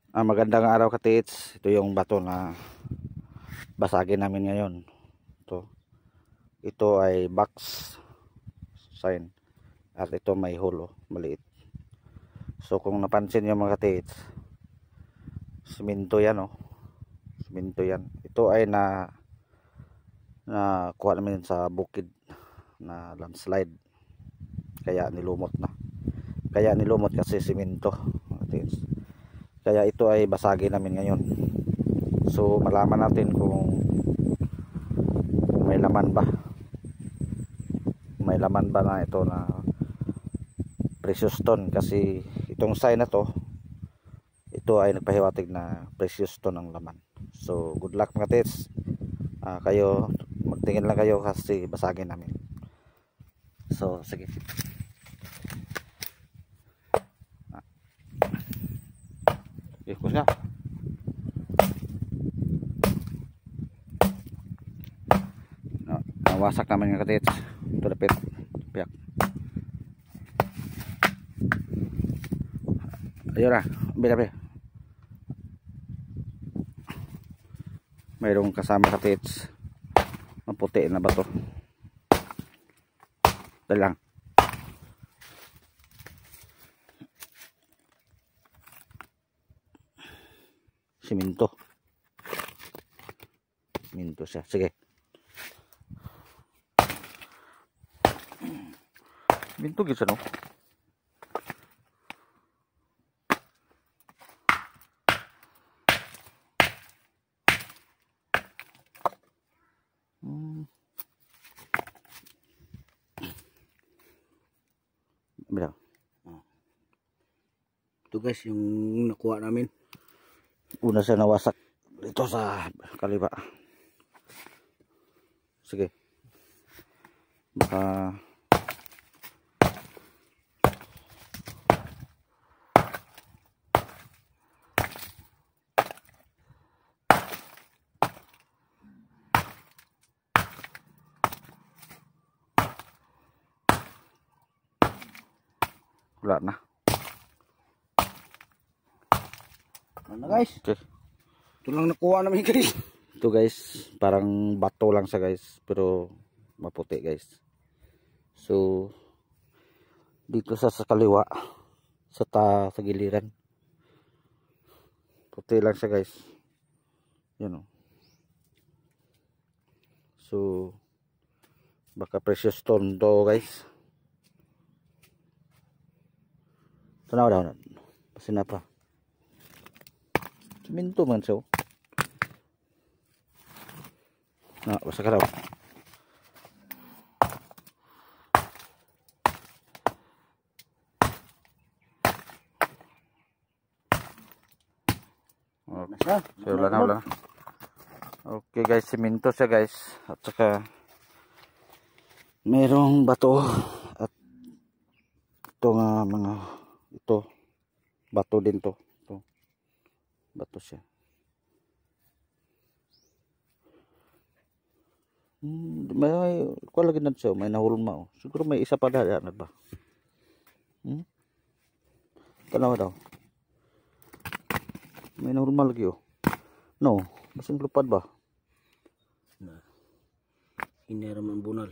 Magandang araw ka-tits. Ito yung bato na basagin namin ngayon. Ito ay box sign. At ito may hole, maliit. So kung napansin nyo mga ka-tits, simento yan Simento yan. Ito ay na kuha namin sa bukid na landslide. Kaya nilumot na. Kaya nilumot kasi simento, mga ka-tits. Kaya ito ay basagin namin ngayon. So malaman natin kung may laman ba. May laman ba na ito na precious stone, kasi itong sign na to, ito ay nagpahiwatig na precious stone ang laman. So good luck mga tits. Kayo magtingin lang kayo kasi basagin namin. So sige. Ikos nga. Nawasak naman yung katits. Tulapit. Piyak. Ayun na. Bilabi. Mayroong kasama katits. Maputi na bato. Dali lang. Siminto. Siminto siya. Sige. Siminto gitu no. Bilang. Ito guys yung nakuha namin. Una siya nawasak dito sa kaliwa. Sige. Baka wala na. Ano guys? Okay. Ito lang nakuha namin guys. Ito guys, parang bato lang siya guys, pero maputi guys. So dito sa kaliwa, sa giliran, puti lang siya guys. Yan o. So baka precious stone to guys. Tanaw daw na. Pasin na pa. Siminto man siya. Basta ka daw. Okay. So wala na. Okay guys, siminto siya guys. At saka mayroong bato. At ito nga mga ito. Bato din to. Ito. Bato siya. May kuha lagi na siya. May nahulma. Siguro may isa pa dahil na ba? Tanaw daw. May nahulma lagi oh. No. Basing lupad ba? Ini raman bunal.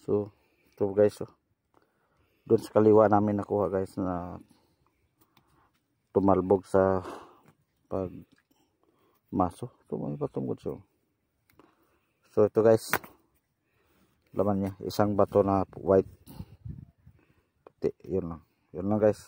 So ito guys oh. Doon sa kaliwa namin nakuha guys na tumalbog sa pag maso. Ito may patungkod siya. So ito guys, laman niya isang bato na white puti. Yun lang guys.